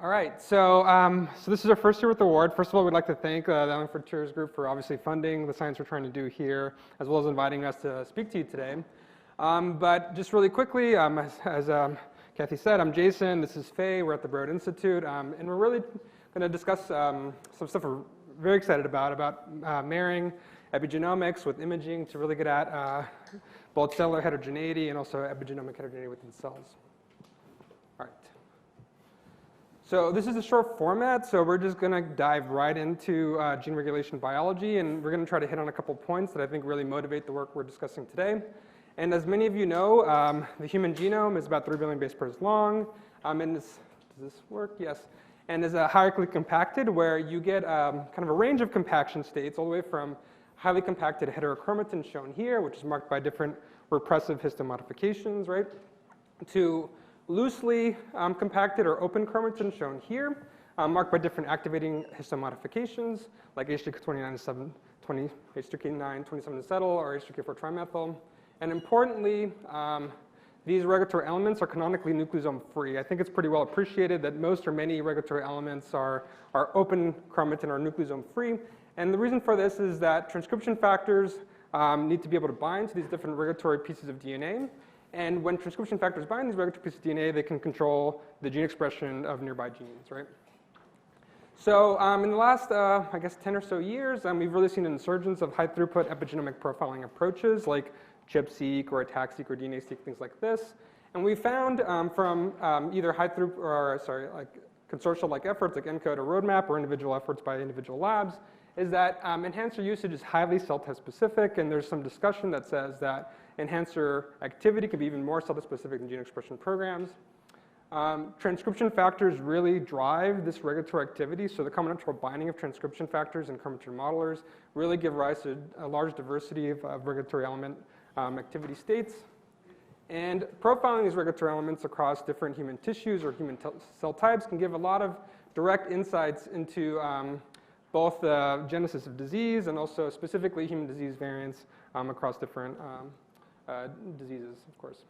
All right, so this is our first year with the award. First of all, we'd like to thank the Allen Frontiers group for obviously funding the science we're trying to do here, as well as inviting us to speak to you today. But just really quickly, as Kathy said, I'm Jason, this is Fei, we're at the Broad Institute, and we're really going to discuss some stuff we're very excited about marrying epigenomics with imaging to really get at both cellular heterogeneity and also epigenomic heterogeneity within cells. All right. So this is a short format, so we're just going to dive right into gene regulation biology, and we're going to try to hit on a couple points that I think really motivate the work we're discussing today. And as many of you know, the human genome is about 3 billion base pairs long, and does this work? Yes. And is hierarchically compacted, where you get kind of a range of compaction states, all the way from highly compacted heterochromatin shown here, which is marked by different repressive histomodifications, right, to loosely compacted or open chromatin shown here, marked by different activating histomodifications, like H3K29, H3K9, 27 acetyl, or H3K4 trimethyl. And importantly, these regulatory elements are canonically nucleosome free. I think it's pretty well appreciated that most or many regulatory elements are open chromatin or nucleosome free. And the reason for this is that transcription factors need to be able to bind to these different regulatory pieces of DNA. And when transcription factors bind these regulatory pieces of DNA, they can control the gene expression of nearby genes, right? So in the last, I guess, 10 or so years, we've really seen an insurgence of high-throughput epigenomic profiling approaches like ChIP-seq or ATAC-seq or DNA-seq, things like this. And we found from either high-throughput or, consortial-like efforts like ENCODE or Roadmap or individual efforts by individual labs, is that enhancer usage is highly cell-type specific, and there's some discussion that says that enhancer activity can be even more cell-type specific than gene expression programs. Transcription factors really drive this regulatory activity, so the combinatorial binding of transcription factors and chromatin modelers really give rise to a large diversity of regulatory element activity states. And profiling these regulatory elements across different human tissues or human cell types can give a lot of direct insights into both the genesis of disease and also specifically human disease variants across different diseases, of course.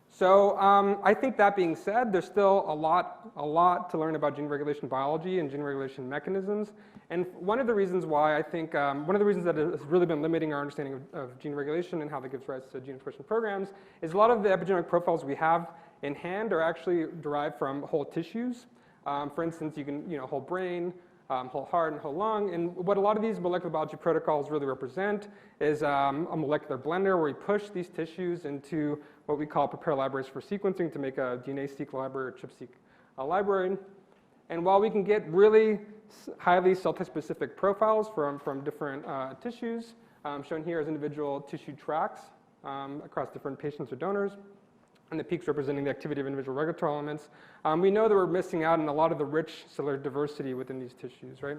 So I think that being said, there's still a lot to learn about gene regulation biology and gene regulation mechanisms. And one of the reasons why I think, one of the reasons that has really been limiting our understanding of gene regulation and how that gives rise to gene expression programs is a lot of the epigenetic profiles we have in hand are actually derived from whole tissues. For instance, you can, whole brain, whole heart, and whole lung. And what a lot of these molecular biology protocols really represent is a molecular blender where we push these tissues into what we call prepare libraries for sequencing to make a DNA-seq library or ChIP-seq library. And while we can get really highly cell-type specific profiles from different tissues, shown here as individual tissue tracks across different patients or donors, and the peaks representing the activity of individual regulatory elements, we know that we're missing out on a lot of the rich cellular diversity within these tissues, right?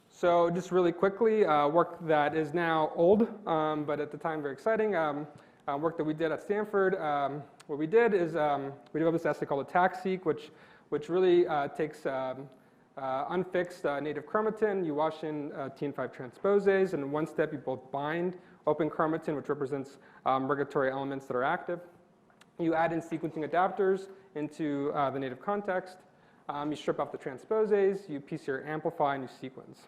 So just really quickly, work that is now old, but at the time very exciting, work that we did at Stanford. What we did is we developed this assay called ATAC-seq, which really takes unfixed native chromatin. You wash in TN5 transposase, and in one step you both bind open chromatin, which represents regulatory elements that are active. You add in sequencing adapters into the native context. You strip off the transposase, you PCR amplify, and you sequence.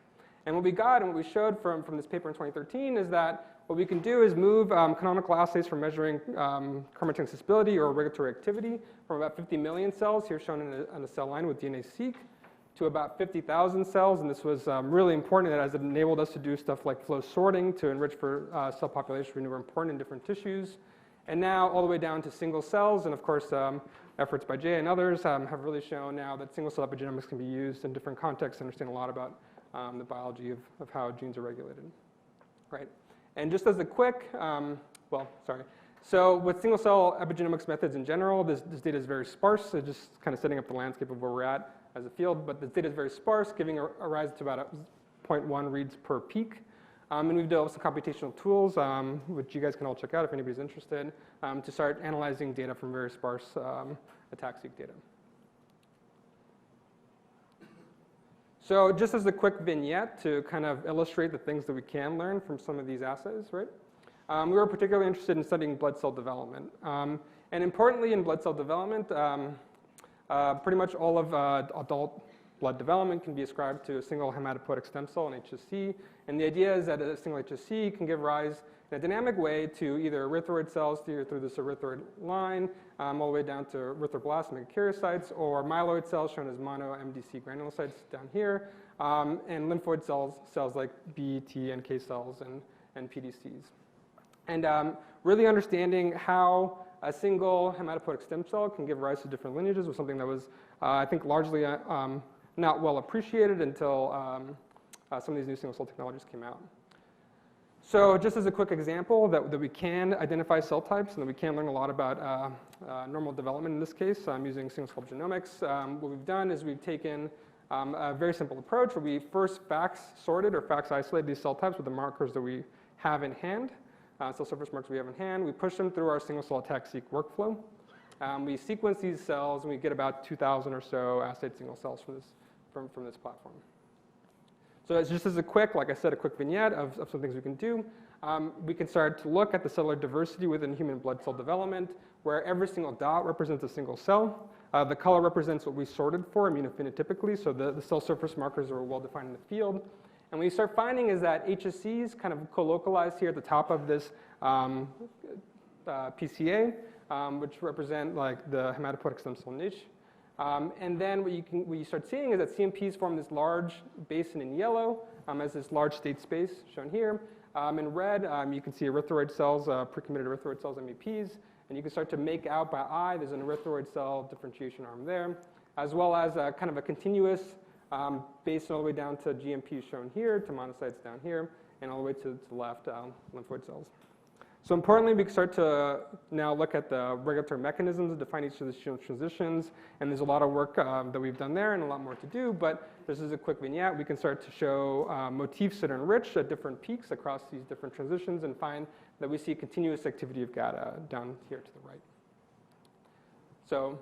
And what we got and what we showed from this paper in 2013 is that what we can do is move canonical assays for measuring chromatin accessibility or regulatory activity from about 50 million cells, here shown in a cell line with DNA-seq, to about 50,000 cells. And this was really important as it enabled us to do stuff like flow sorting to enrich for cell populations we knew were important in different tissues. And now all the way down to single cells. And of course, efforts by Jay and others have really shown now that single cell epigenomics can be used in different contexts to understand a lot about the biology of how genes are regulated, right? And just as a quick, so with single cell epigenomics methods in general, this data is very sparse, so just kind of setting up the landscape of where we're at as a field, but this data is very sparse, giving a rise to about 0.1 reads per peak. And we've developed some computational tools, which you guys can all check out if anybody's interested, to start analyzing data from very sparse ATAC-seq data. So just as a quick vignette to kind of illustrate the things that we can learn from some of these assays, right? we were particularly interested in studying blood cell development. And importantly, in blood cell development, pretty much all of adult blood development can be ascribed to a single hematopoietic stem cell, an HSC. And the idea is that a single HSC can give rise in a dynamic way to either erythroid cells through this erythroid line, all the way down to erythroblasts and megakaryocytes, or myeloid cells shown as mono-MDC granulocytes down here, and lymphoid cells like B, T, NK cells, and PDCs. And really understanding how a single hematopoietic stem cell can give rise to different lineages was something that was, I think, largely not well appreciated until some of these new single cell technologies came out. So just as a quick example that we can identify cell types and that we can learn a lot about normal development in this case using single cell genomics, what we've done is we've taken a very simple approach where we first fax sorted or fax isolated these cell types with the markers that we have in hand, cell surface markers we have in hand. We push them through our single cell attack-seq workflow. We sequence these cells and we get about 2,000 or so assayed single cells from this platform. So it's just as a quick, like I said, a quick vignette of some things we can do. We can start to look at the cellular diversity within human blood cell development, where every single dot represents a single cell. The color represents what we sorted for immunophenotypically, so the cell surface markers are well defined in the field. And what you start finding is that HSCs kind of co-localized here at the top of this PCA, which represent like the hematopoietic stem cell niche. And then what you start seeing is that CMPs form this large basin in yellow as this large state space shown here. In red, you can see erythroid cells, pre-committed erythroid cells, MEPs. And you can start to make out by eye, there's an erythroid cell differentiation arm there, as well as kind of a continuous basin all the way down to GMPs shown here, to monocytes down here, and all the way to the left, lymphoid cells. So importantly, we can start to now look at the regulatory mechanisms to define each of these transitions. And there's a lot of work that we've done there and a lot more to do. But this is a quick vignette. We can start to show motifs that are enriched at different peaks across these different transitions and find that we see continuous activity of GATA down here to the right. So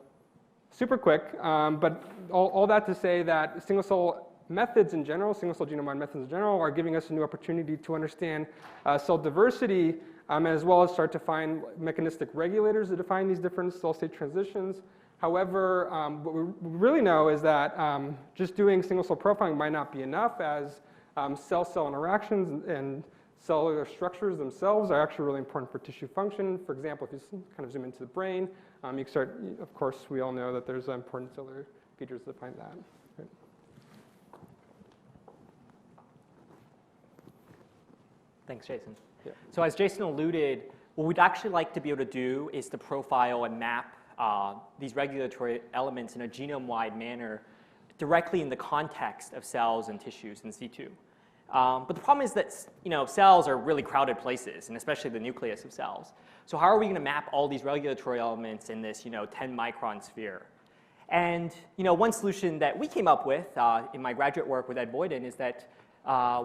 super quick, but all that to say that single cell methods in general, single cell genome-wide methods in general, are giving us a new opportunity to understand cell diversity, as well as start to find mechanistic regulators that define these different cell state transitions. However, what we really know is that just doing single cell profiling might not be enough, as cell-cell interactions and cellular structures themselves are actually really important for tissue function. For example, if you kind of zoom into the brain, you can start, of course, we all know that there's important cellular features that define that. Right? Thanks, Jason. Yeah. So as Jason alluded, what we'd actually like to be able to do is to profile and map these regulatory elements in a genome-wide manner directly in the context of cells and tissues in situ. But the problem is that cells are really crowded places, and especially the nucleus of cells. So how are we going to map all these regulatory elements in this 10-micron sphere? And one solution that we came up with in my graduate work with Ed Boyden is that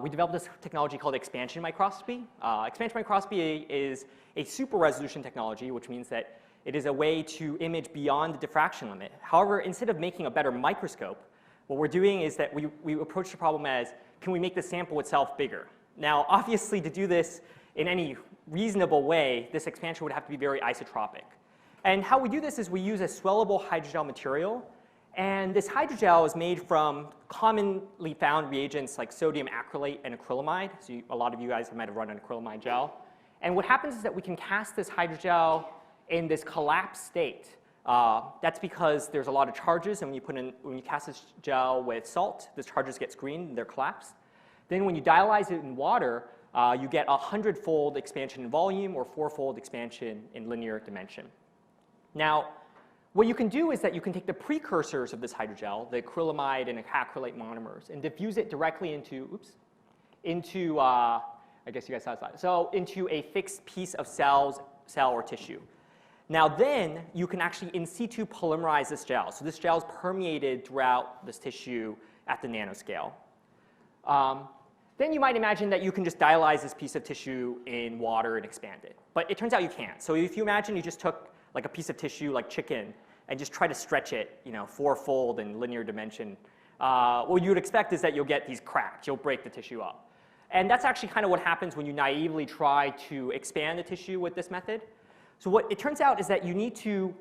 we developed this technology called expansion microscopy. Expansion microscopy is a super resolution technology, which means that it is a way to image beyond the diffraction limit. However, instead of making a better microscope, what we're doing is that we approach the problem as, can we make the sample itself bigger? Now, obviously, to do this in any reasonable way, this expansion would have to be very isotropic. And how we do this is we use a swellable hydrogel material. And this hydrogel is made from commonly found reagents like sodium acrylate and acrylamide. So a lot of you guys might have run an acrylamide gel. And what happens is that we can cast this hydrogel in this collapsed state. That's because there's a lot of charges, and when you cast this gel with salt, the charges get screened and they're collapsed. Then when you dialyze it in water, you get a 100-fold expansion in volume or 4-fold expansion in linear dimension. Now, what you can do is that you can take the precursors of this hydrogel, the acrylamide and acrylate monomers, and diffuse it directly into I guess you guys saw this. So into a fixed piece of cell or tissue. Now then, you can actually in situ polymerize this gel. So this gel is permeated throughout this tissue at the nanoscale. Then you might imagine that you can just dialyze this piece of tissue in water and expand it. But it turns out you can't. So if you imagine you just took like a piece of tissue like chicken and just try to stretch it 4-fold in linear dimension, what you would expect is that you'll get these cracks. You'll break the tissue up. And that's actually kind of what happens when you naively try to expand a tissue with this method. So what it turns out is that you need to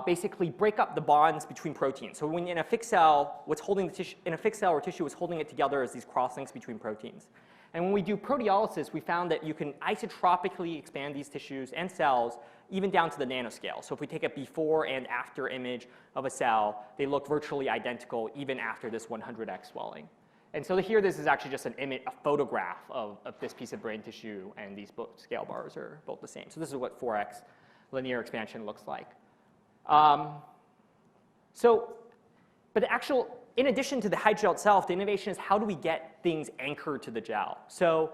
basically break up the bonds between proteins. So when in a fixed cell, what's holding the tissue, in a fixed cell or tissue, what's holding it together is these crosslinks between proteins. And when we do proteolysis, we found that you can isotropically expand these tissues and cells even down to the nanoscale. So if we take a before and after image of a cell, they look virtually identical even after this 100x swelling. And so here, this is actually just an image, a photograph of this piece of brain tissue, and these scale bars are both the same. So this is what 4x linear expansion looks like. But the actual, in addition to the hydrogel itself, the innovation is how do we get things anchored to the gel? So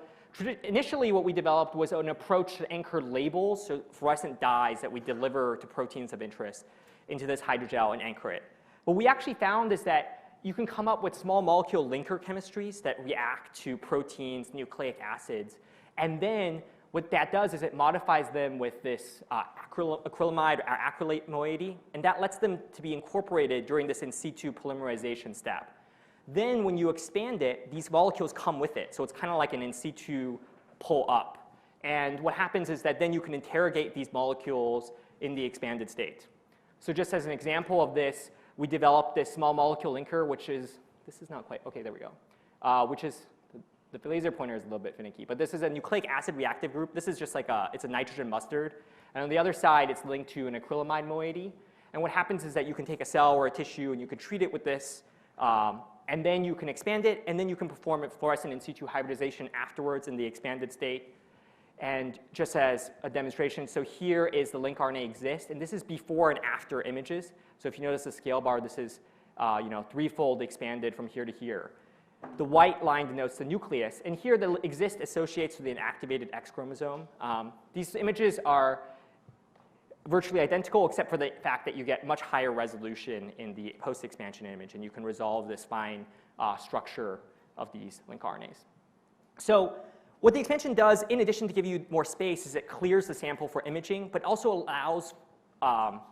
initially, what we developed was an approach to anchor labels, so fluorescent dyes that we deliver to proteins of interest into this hydrogel and anchor it. What we actually found is that you can come up with small molecule linker chemistries that react to proteins, nucleic acids, and then what that does is it modifies them with this acrylamide or acrylate moiety, and that lets them to be incorporated during this in situ polymerization step. Then when you expand it, these molecules come with it, so it's kind of like an in situ pull up. And what happens is that then you can interrogate these molecules in the expanded state. So just as an example of this, we developed this small molecule linker, which is, this is not quite, okay, there we go, which is, the laser pointer is a little bit finicky, but this is a nucleic acid reactive group. This is just like it's a nitrogen mustard. And on the other side, it's linked to an acrylamide moiety. And what happens is that you can take a cell or a tissue and you can treat it with this, and then you can expand it, and then you can perform a fluorescent in situ hybridization afterwards in the expanded state. And just as a demonstration, so here is the link RNA exists, and this is before and after images. So if you notice the scale bar, this is threefold expanded from here to here. The white line denotes the nucleus, and here the exist associates with an activated X chromosome. These images are virtually identical except for the fact that you get much higher resolution in the post-expansion image, and you can resolve this fine structure of these link RNAs. So what the expansion does, in addition to give you more space, is it clears the sample for imaging, but also allows,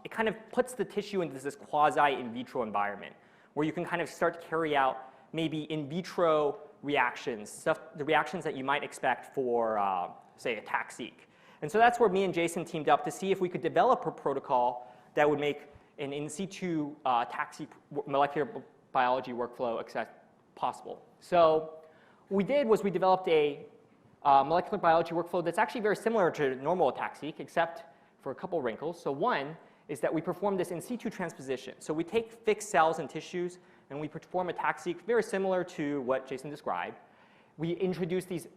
it kind of puts the tissue into this quasi-in vitro environment, where you can kind of start to carry out maybe in vitro reactions, the reactions that you might expect for, say, a TAC-seq. And so that's where me and Jason teamed up to see if we could develop a protocol that would make an in situ TAC-seq molecular biology workflow possible. So what we did was we developed a molecular biology workflow that's actually very similar to normal TAC-seq, except for a couple wrinkles. So one is that we perform this in situ transposition. So we take fixed cells and tissues, and we perform a TAC-seq very similar to what Jason described. We introduce these,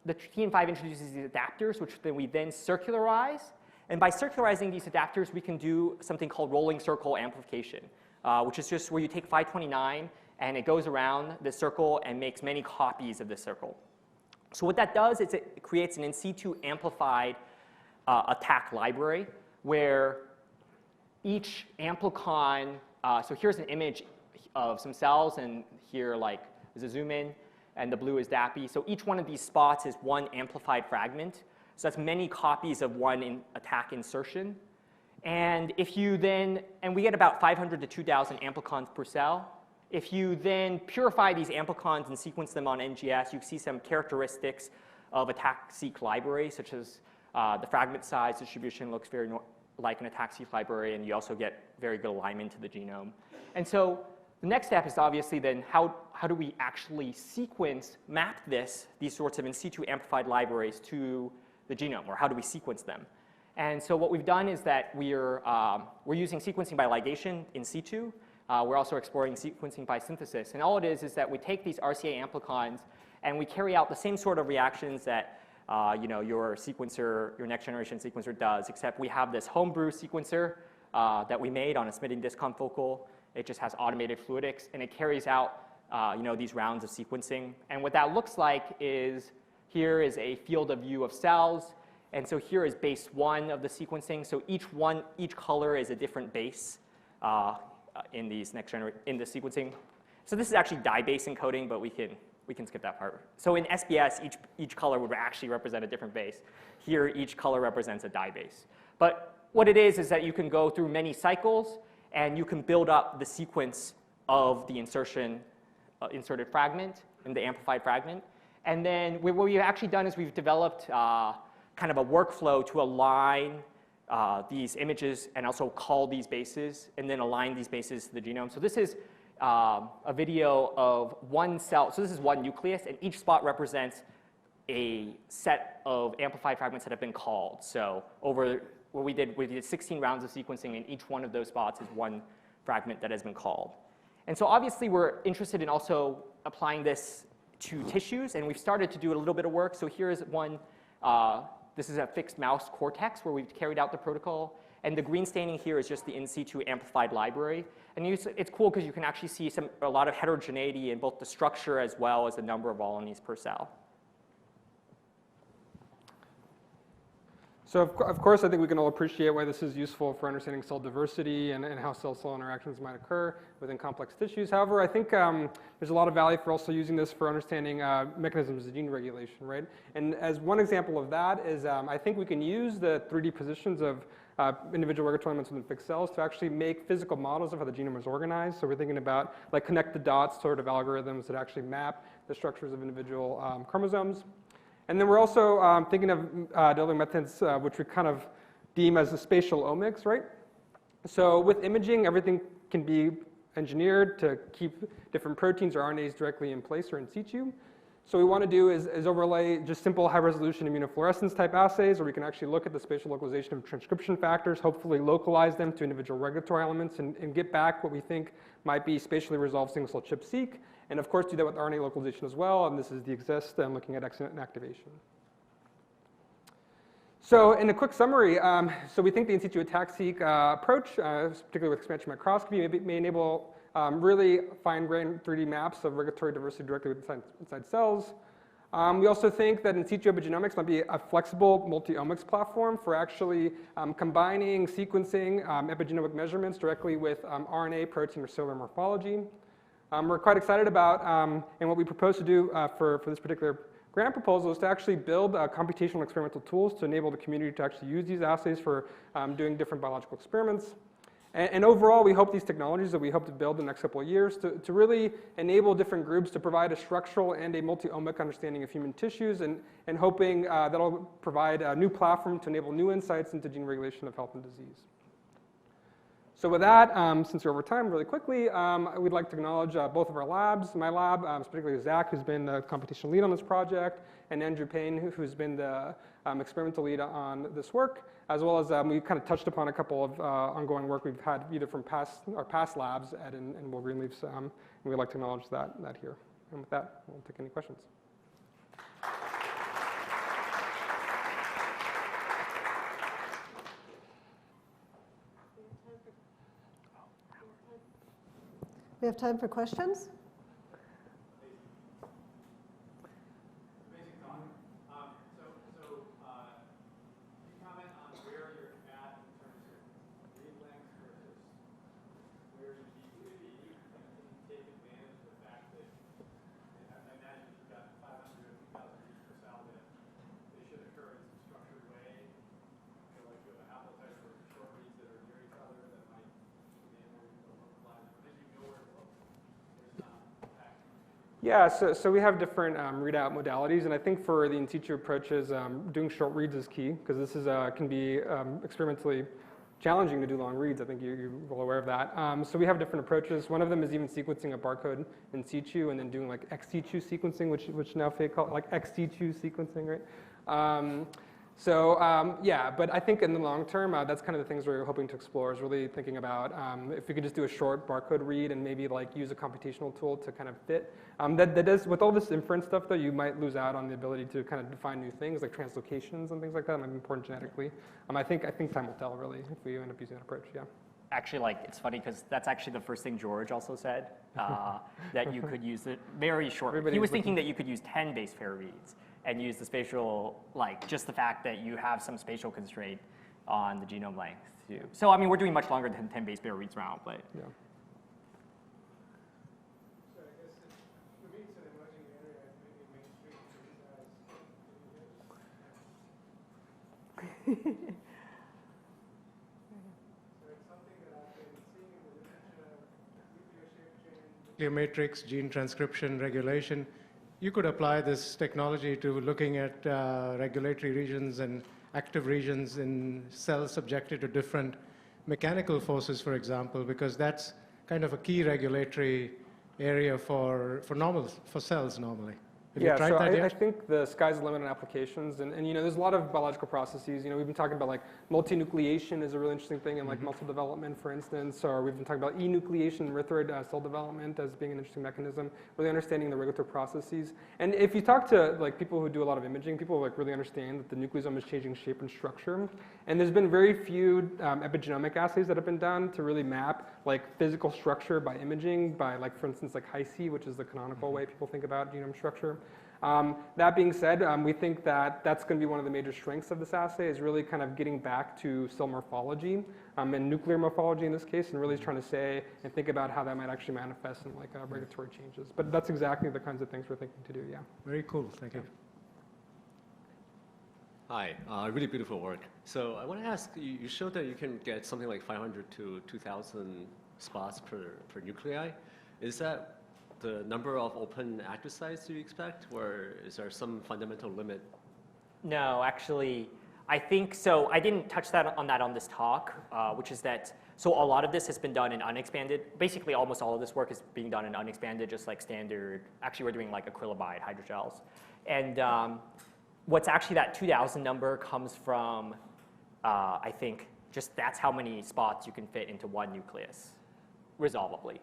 the TN5 introduces these adapters, which then we then circularize. And by circularizing these adapters, we can do something called rolling circle amplification, which is just where you take 529, and it goes around the circle and makes many copies of the circle. So what that does is it creates an in situ amplified attack library, where each amplicon, so here's an image of some cells, and here is a zoom in, and the blue is DAPI. So each one of these spots is one amplified fragment. So that's many copies of one attack insertion. And if you then, and we get about 500 to 2,000 amplicons per cell. If you then purify these amplicons and sequence them on NGS, you see some characteristics of a TAC-seq library, such as the fragment size distribution looks very like an TAC-seq library, and you also get very good alignment to the genome. And so the next step is obviously then how do we actually map these sorts of in situ amplified libraries to the genome, or how do we sequence them? And so what we've done is that we're using sequencing by ligation in situ. We're also exploring sequencing by synthesis. And all it is that we take these RCA amplicons and we carry out the same sort of reactions that your sequencer, your next generation sequencer does, except we have this homebrew sequencer that we made on a Smithing disk confocal. It just has automated fluidics, and it carries out these rounds of sequencing. And what that looks like is here is a field of view of cells, and so here is base 1 of the sequencing. So each color is a different base in these in the sequencing. So this is actually dye base encoding, but we can skip that part. So in SBS, each color would actually represent a different base. Here, each color represents a dye base. But what it is that you can go through many cycles, and you can build up the sequence of the inserted fragment and the amplified fragment. And then what we've actually done is we've developed kind of a workflow to align these images and also call these bases and then align these bases to the genome. So this is a video of one cell. So this is one nucleus, and each spot represents a set of amplified fragments that have been called. So over what we did 16 rounds of sequencing, and each one of those spots is one fragment that has been called. And so obviously we're interested in also applying this to tissues, and we've started to do a little bit of work. So here is one. This is a fixed mouse cortex where we've carried out the protocol. And the green staining here is just the in situ amplified library. And it's cool because you can actually see a lot of heterogeneity in both the structure as well as the number of volanies per cell. So of course, I think we can all appreciate why this is useful for understanding cell diversity and how cell-cell interactions might occur within complex tissues. However, I think there's a lot of value for also using this for understanding mechanisms of gene regulation, right? And as one example of that is I think we can use the 3D positions of individual regulatory elements within fixed cells to actually make physical models of how the genome is organized. So we're thinking about like connect the dots sort of algorithms that actually map the structures of individual chromosomes. And then we're also thinking of developing methods which we kind of deem as the spatial omics, right? So with imaging, everything can be engineered to keep different proteins or RNAs directly in place or in situ. So what we want to do is overlay just simple high-resolution immunofluorescence type assays where we can actually look at the spatial localization of transcription factors, hopefully localize them to individual regulatory elements, and get back what we think might be spatially resolved single-cell ChIP-seq. And of course, do that with RNA localization as well. And this is the exist and looking at activation. So in a quick summary, so we think the in situ attack-seq approach, particularly with expansion microscopy, may enable really fine-grained 3D maps of regulatory diversity directly inside cells. We also think that in situ epigenomics might be a flexible multi-omics platform for actually combining sequencing epigenomic measurements directly with RNA, protein, or cellular morphology. We're quite excited about, and what we propose to do for this particular grant proposal is to actually build computational experimental tools to enable the community to actually use these assays for doing different biological experiments. And overall, we hope these technologies that we hope to build in the next couple of years to really enable different groups to provide a structural and a multi-omic understanding of human tissues, and hoping that'll provide a new platform to enable new insights into gene regulation of health and disease. So with that, since we're over time, really quickly, we'd like to acknowledge both of our labs. My lab, particularly Zach, who's been the computational lead on this project, and Andrew Payne, who's been the experimental lead on this work, as well as we kind of touched upon a couple of ongoing work we've had either from our past labs at and Will Greenleaf's, and we'd like to acknowledge that here. And with that, we'll take any questions. We have time for questions. Yeah, so we have different readout modalities, and I think for the in situ approaches, doing short reads is key, because this is can be experimentally challenging to do long reads. I think you're well aware of that. So we have different approaches. One of them is even sequencing a barcode in situ and then doing like ex situ sequencing, which now Fei call like ex situ sequencing, right? Yeah, but I think in the long term, that's kind of the things we're hoping to explore, is really thinking about if we could just do a short barcode read and maybe like use a computational tool to kind of fit. That is, with all this inference stuff though, you might lose out on the ability to kind of define new things like translocations and things like that might be important genetically. I think time will tell really if we end up using that approach, yeah. Actually, like, it's funny because that's actually the first thing George also said, that you could use it very short. He was thinking that you could use 10 base pair reads and use the spatial, like just the fact that you have some spatial constraint on the genome length too. So I mean, we're doing much longer than 10 base pair reads round, but. Yeah. So I guess for me it's an emerging area, maybe mainstream So it's something that I've been seeing in the literature, nuclear shape chain, nuclear matrix, gene transcription, regulation. you could apply this technology to looking at regulatory regions and active regions in cells subjected to different mechanical forces, for example, because that's kind of a key regulatory area for cells normally. Have you tried so that yet? I think the sky's the limit on applications, and you know, there's a lot of biological processes. You know, we've been talking about like multinucleation is a really interesting thing in like muscle development, for instance, or we've been talking about enucleation, erythroid cell development as being an interesting mechanism. Really understanding the regulatory processes, and if you talk to like people who do a lot of imaging, people like really understand that the nucleosome is changing shape and structure. And there's been very few epigenomic assays that have been done to really map like physical structure by imaging, by like for instance like HiC, which is the canonical way people think about genome structure. That being said, we think that that's going to be one of the major strengths of this assay is really kind of getting back to cell morphology and nuclear morphology in this case, and really trying to say and think about how that might actually manifest in like regulatory changes. But that's exactly the kinds of things we're thinking to do. Yeah. Very cool. Thank you. Hi, really beautiful work. So I want to ask, you showed that you can get something like 500 to 2,000 spots per nuclei. Is that the number of open active sites you expect, or is there some fundamental limit? No, actually, I think so. I didn't touch on that on this talk, which is that, so a lot of this has been done in unexpanded. Basically, almost all of this work is being done in unexpanded, just like standard. Actually, we're doing like acrylobide hydrogels. And what's actually that 2,000 number comes from, I think, just that's how many spots you can fit into one nucleus, resolvably.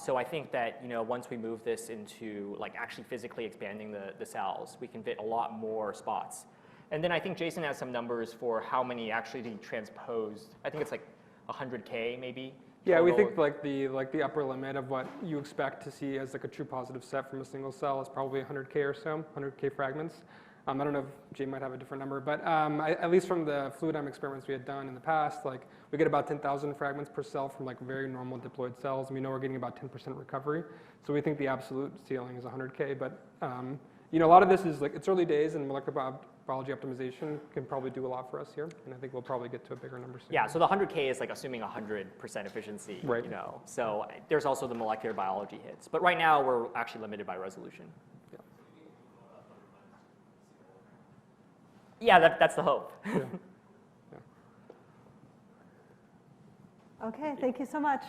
So I think that, you know, once we move this into like actually physically expanding the cells, we can fit a lot more spots. And then I think Jason has some numbers for how many actually transposed. I think it's like 100K maybe. Yeah, we total. think like the upper limit of what you expect to see as like a true positive set from a single cell is probably 100K or so, 100K fragments. I don't know if Jay might have a different number, but at least from the fluidome experiments we had done in the past, like we get about 10,000 fragments per cell from like very normal diploid cells, and we know we're getting about 10% recovery. So we think the absolute ceiling is 100K, but you know, a lot of this is like, it's early days, and molecular biology optimization can probably do a lot for us here, and I think we'll probably get to a bigger number soon. Yeah, so the 100K is like assuming 100% efficiency, right. You know. So there's also the molecular biology hits, but right now we're actually limited by resolution. Yeah, that's the hope. Yeah. Okay, thank you so much.